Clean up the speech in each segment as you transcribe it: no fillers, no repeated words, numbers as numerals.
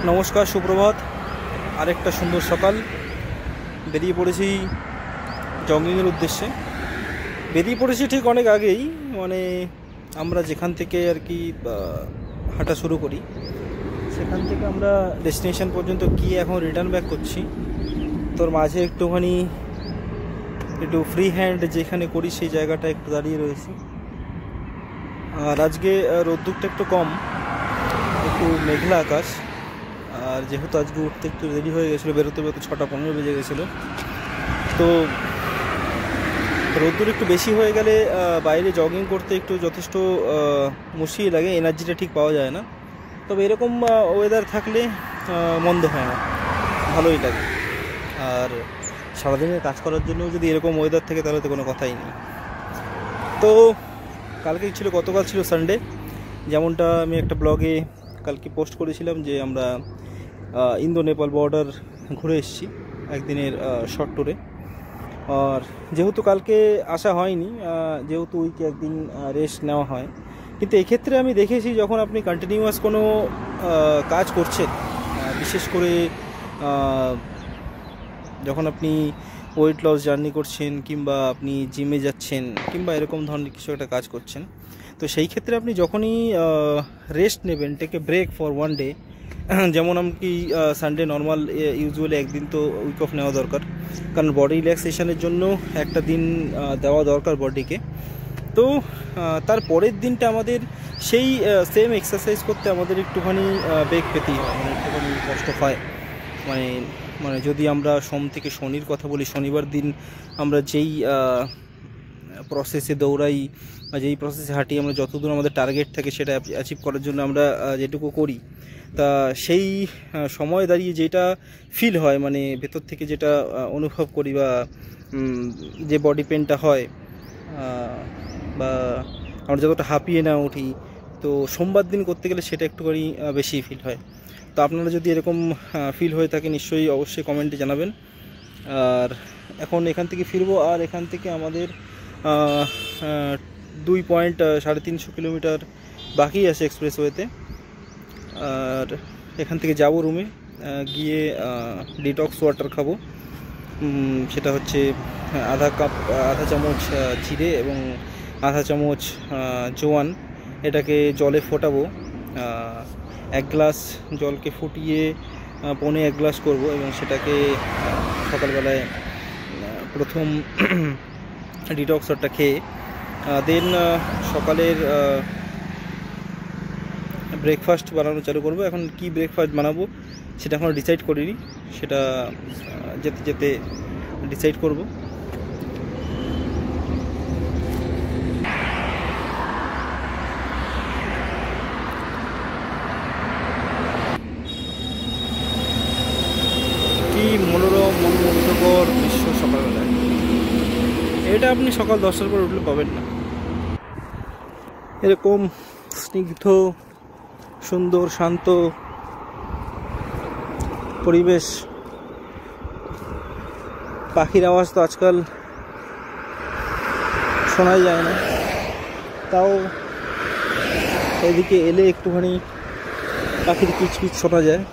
নমস্কার, সুপ্রভাত। আরেকটা সুন্দর সকাল। বেরিয়ে পড়েছি জগিংয়ের উদ্দেশ্যে। বেরিয়ে পড়েছি ঠিক অনেক আগেই, মানে আমরা যেখান থেকে আর কি হাঁটা শুরু করি সেখান থেকে আমরা ডেস্টিনেশন পর্যন্ত গিয়ে এখন রিটার্ন ব্যাক করছি। তোর মাঝে একটু ফ্রি হ্যান্ড যেখানে করি সেই জায়গাটা একটু দাঁড়িয়ে রয়েছি। আর আজকে রোদ্দুরটা একটু কম, একটু মেঘলা আকাশ। আর যেহেতু আজকে উঠতে একটু দেরি হয়ে গেছিলো, বেরোতে 6:15 বেজে গেছিলো, তো রোদ্দুর একটু বেশি হয়ে গেলে বাইরে জগিং করতে একটু যথেষ্ট মুশকিল লাগে, এনার্জিটা ঠিক পাওয়া যায় না। তবে এরকম ওয়েদার থাকলে মন্দ হয় না, ভালোই লাগে। আর সারাদিনের কাজ করার জন্য যদি এরকম ওয়েদার থাকে তাহলে তো কোনো কথাই নেই। তো গতকাল ছিল সানডে, যেমনটা আমি একটা ব্লগে কালকে পোস্ট করেছিলাম যে আমরা ইন্দো নেপাল বর্ডার ঘুরে এসেছি একদিনের শর্ট ট্যুরে। আর যেহেতু কালকে আসা হয়নি, যেহেতু উইকে একদিন রেস্ট নেওয়া হয়, কিন্তু এক্ষেত্রে আমি দেখেছি যখন আপনি কন্টিনিউয়াস কোনো কাজ করছেন, বিশেষ করে যখন আপনি ওয়েট লস জার্নি করছেন কিংবা আপনি জিমে যাচ্ছেন কিংবা এরকম ধরনের কিছু একটা কাজ করছেন, তো সেই ক্ষেত্রে আপনি যখনই রেস্ট নেবেন, take a break for one day, যেমন আমি সানডে নর্মাল ইউজুয়ালি একদিন তো উইক অফ নেওয়া দরকার, কারণ বডি রিল্যাক্সেশনের জন্য একটা দিন দেওয়া দরকার বডিকে। তো তার পরের দিনটা আমাদের সেই সেম এক্সারসাইজ করতে আমাদের একটুখানি ব্রেক পেতেই হয়, মানে একটুখানি কষ্ট হয়। মানে যদি আমরা সোম থেকে শনির কথা বলি, শনিবার দিন আমরা যেই প্রসেসে দৌড়াই বা যেই প্রসেসে হাঁটি, আমরা যতদূর আমাদের টার্গেট থাকে সেটা অ্যাচিভ করার জন্য আমরা যেটুকু করি, তা সেই সময় দাঁড়িয়ে যেটা ফিল হয়, মানে ভেতর থেকে যেটা অনুভব করি বা যে বডি পেনটা হয় বা আমরা যতটা হাঁপিয়ে না উঠি, তো সোমবার দিন করতে গেলে সেটা একটুখানি বেশি ফিল হয়। তো আপনারা যদি এরকম ফিল হয়ে থাকে নিশ্চয়ই অবশ্যই কমেন্টে জানাবেন। আর এখন এখান থেকে ফিরবো, আর এখান থেকে আমাদের 3.5 কিলোমিটার বাকি আছে এক্সপ্রেসওয়েতে। আর এখান থেকে যাব রুমে, গিয়ে ডিটক্স ওয়াটার খাবো। সেটা হচ্ছে আধা চামচ জিরে এবং আধা চামচ জোয়ান, এটাকে জলে ফোটাবো। 1 গ্লাস জলকে ফুটিয়ে 1.25 গ্লাস করব এবং সেটাকে সকালবেলায় প্রথম ডিটক্স ওয়াটারটা খেয়ে দেন সকালের ব্রেকফাস্ট বানানো চালু করব। এখন কি ব্রেকফাস্ট বানাবো সেটা এখনও ডিসাইড করিনি, সেটা যেতে যেতে ডিসাইড করব। কি মনোরম মনমুগ্ধকর দৃশ্য সকালবেলায়, এটা আপনি সকাল 10টার পর উঠলে পাবেন না। এরকম স্নিগ্ধ সুন্দর শান্ত পরিবেশ, পাখির আওয়াজ তো আজকাল শোনাই যায় না, তাও এদিকে এলে একটুখানি পাখির কিচকিচ শোনা যায়।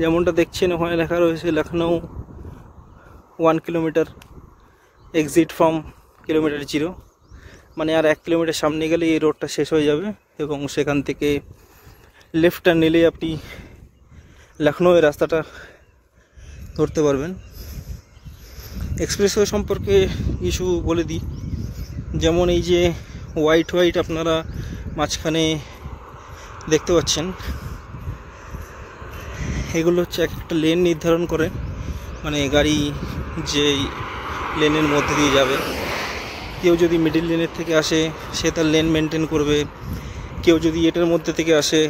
যেমনটা দেখছেন ওখানে লেখা রয়েছে Lucknow 1 kilometre exit from kilometre 0, মানে আর 1 কিলোমিটার সামনে গেলে এই রোডটা শেষ হয়ে যাবে এবং সেখান থেকে লেফট টার্ন নিলেই আপনি লখনউয়ের রাস্তাটা ধরতে পারবেন। এক্সপ্রেসওয়ে সম্পর্কে কিছু বলে দিই, যেমন এই যে হোয়াইট আপনারা মাঝখানে দেখতে পাচ্ছেন, এগুলো হচ্ছে একটা লেন নির্ধারণ করে, মানে গাড়ি যেই লেনের মধ্যে দিয়ে যাবে। কেউ যদি মিডিল লেনের থেকে আসে সে তার লেন মেনটেন করবে, কেউ যদি এটার মধ্যে থেকে আসে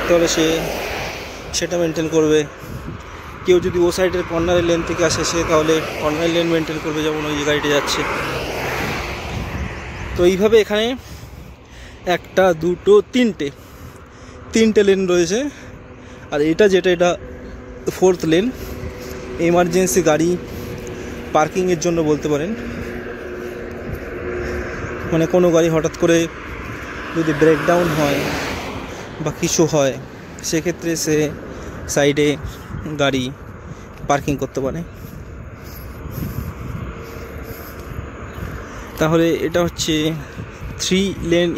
তাহলে সে সেটা মেনটেন করবে, কেউ যদি ও সাইডের কর্নারের লেন থেকে আসে সে তাহলে কর্নারের লেন মেনটেন করবে, যেমন ওই যে গাড়িটা যাচ্ছে। তো এইভাবে এখানে 1, 2, 3টে লেন রয়েছে। আর এটা 4th লেন, এমার্জেন্সি গাড়ি পার্কিংয়ের জন্য বলতে পারেন। মানে কোনো গাড়ি হঠাৎ করে যদি ব্রেকডাউন হয় বা কিছু হয়, সেক্ষেত্রে সে সাইডে গাড়ি পার্কিং করতে পারে। তাহলে এটা হচ্ছে 3 লেন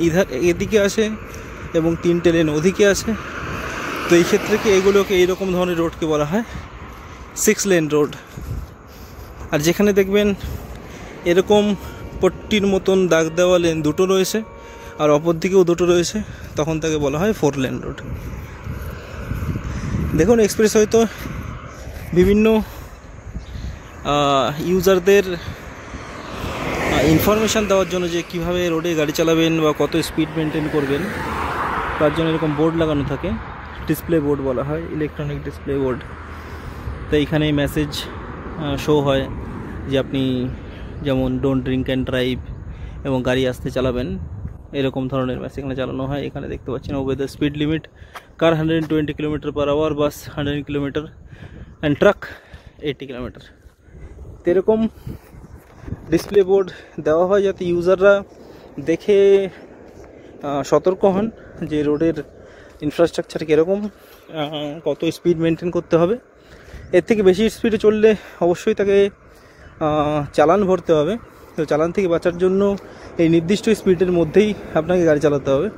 এদিকে আছে এবং 3টে লেন ওদিকে আছে। তো এই ক্ষেত্রে কি এগুলোকে এইরকম ধরনের রোডকে বলা হয় 6 লেন রোড। আর যেখানে দেখবেন এরকম পট্টির মতন দাগ দেওয়া লেন দুটো রয়েছে আর অপর দিকেও দুটো রয়েছে, তখন তাকে বলা হয় 4 লেন রোড। দেখুন এক্সপ্রেস হয়তো বিভিন্ন ইউজারদের ইনফরমেশান দেওয়ার জন্য যে কীভাবে রোডে গাড়ি চালাবেন বা কত স্পিড মেনটেন করবেন, তার জন্য এরকম বোর্ড লাগানো থাকে, ডিসপ্লে বোর্ড বলা হয়, ইলেকট্রনিক ডিসপ্লে বোর্ড। তো এইখানে মেসেজ শো হয় যে আপনি যেমন ডোন্ট ড্রিঙ্ক অ্যান্ড ড্রাইভ এবং গাড়ি আস্তে চালাবেন, এরকম ধরনের মেসেজ এখানে চালানো হয়। এখানে দেখতে পাচ্ছেন ওবে the speed limit, car 120 km/h, bus 100 km and truck 80 km। তো এরকম ডিসপ্লে বোর্ড দেওয়া হয় যাতে ইউজাররা দেখে সতর্ক হন যে রোডের ইনফ্রাস্ট্রাকচার কীরকম, কত স্পিড মেনটেন করতে হবে। এর থেকে বেশি স্পিডে চললে অবশ্যই তাকে চালান ভরতে হবে। তো চালান থেকে বাঁচার জন্য এই নির্দিষ্ট স্পিডের মধ্যেই আপনাকে গাড়ি চালাতে হবে।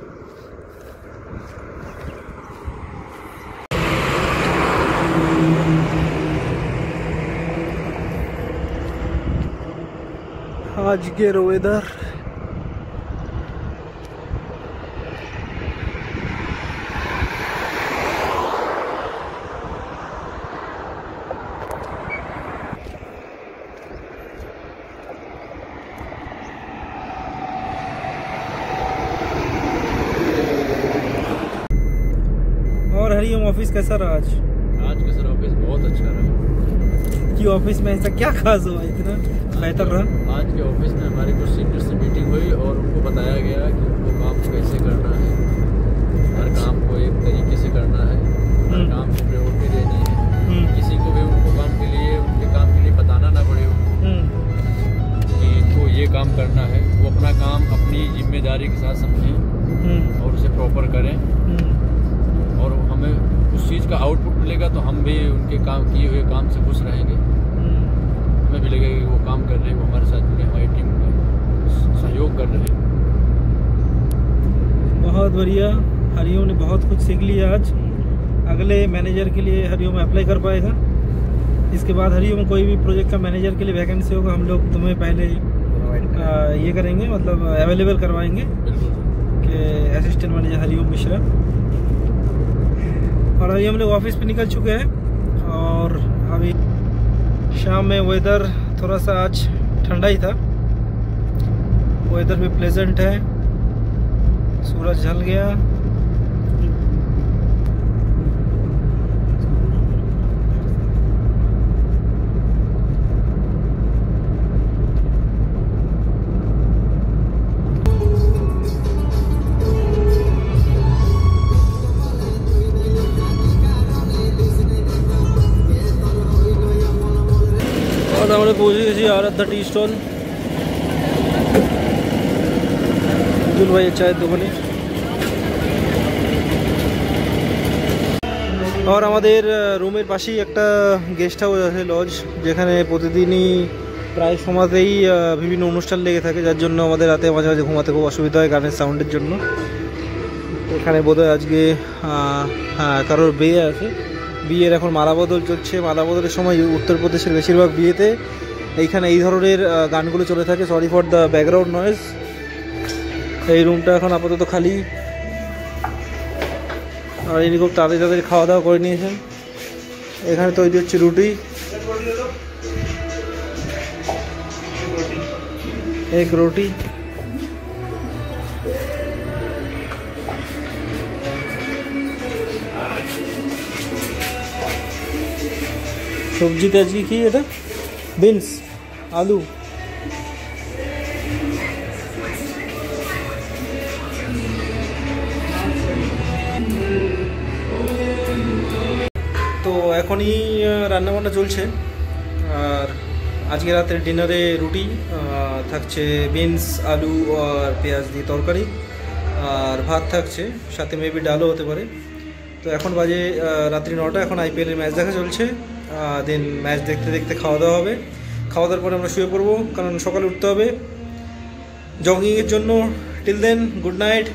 আজকের ওয়েদার और हरिओम ऑफिस कैसा रहा आज का सर ऑफिस बहुत अच्छा रहा। कि ऑफिस में ऐसा क्या खास हुआ इतना बेहतर रहा? आज के ऑफिस में हमारी कुछ सीनियर से मीटिंग हुई और उनको बताया गया कि उनको काम कैसे करना है, हर काम को एक तरीके से करना है, हर काम को प्रायोरिटी देनी है, किसी को भी उनको काम के लिए उनके काम के लिए बताना ना पड़े कि इनको ये काम करना है। वो अपना काम अपनी जिम्मेदारी के साथ समझें और उसे प्रॉपर करें और हमें उस चीज़ का आउटपुट मिलेगा तो हम भी उनके काम किए हुए काम से खुश रहेंगे। हमें भी लगेगा कि वो काम कर रहे हैं, वो हमारे साथ जुड़े, हमारी टीम में सहयोग कर रहे हैं। बहुत बढ़िया, हरिओम ने बहुत कुछ सीख लिया आज। अगले मैनेजर के लिए हरिओम अप्लाई कर पाएगा। इसके बाद हरिओम कोई भी प्रोजेक्ट का मैनेजर के लिए वैकेंसी होगा, हम लोग तुम्हें पहले ये करेंगे, मतलब अवेलेबल करवाएंगे कि असिस्टेंट मैनेजर हरिओम मिश्रा। और अभी हम लोग ऑफिस पे निकल चुके हैं और अभी शाम में वेदर थोड़ा सा आज ठंडा ही था, वेदर भी प्लेजेंट है, सूरज ढल गया। আমরা পৌঁছে গেছি আরাধ্যা টি স্টল, উজ্জ্বল ভাইয়ের চায়ের দোকানে। আর আমাদের রুমের পাশেই একটা গেস্ট হাউস আছে, লজ, যেখানে প্রতিদিনই প্রায় সময়তেই বিভিন্ন অনুষ্ঠান লেগে থাকে, যার জন্য আমাদের রাতে মাঝে মাঝে ঘুমাতে খুব অসুবিধা হয় গানের সাউন্ডের জন্য। এখানে বোধহয় আজকে কারোর বিয়ে আছে, বিয়ের এখন মালা বদল চলছে। মালা বদলের সময় উত্তরপ্রদেশের বেশিরভাগ বিয়েতে এইখানে এই ধরনের গানগুলো চলে থাকে। Sorry for the background noise. এই রুমটা এখন আপাতত খালি, আর ইনি খুব তাড়াতাড়ি খাওয়া দাওয়া করে নিয়েছেন। এখানে তৈরি হচ্ছে রুটি, এক রুটি, সবজিতে আজকে কি এটা বিনস, আলু। তো এখনই রান্নাবান্না চলছে, আর আজকে রাতের ডিনারে রুটি থাকছে, বিনস আলু আর পেঁয়াজ দিয়ে তরকারি, আর ভাত থাকছে, সাথে মেবি ডালও হতে পারে। তো এখন বাজে রাত্রি 9টা, এখন আইপিএলের ম্যাচ দেখা চলছে। দেন ম্যাচ দেখতে দেখতে খাওয়া দাওয়া হবে, খাওয়া দাওয়ার পরে আমরা শুয়ে পড়বো, কারণ সকালে উঠতে হবে জগিংয়ের জন্য। Till then, good night.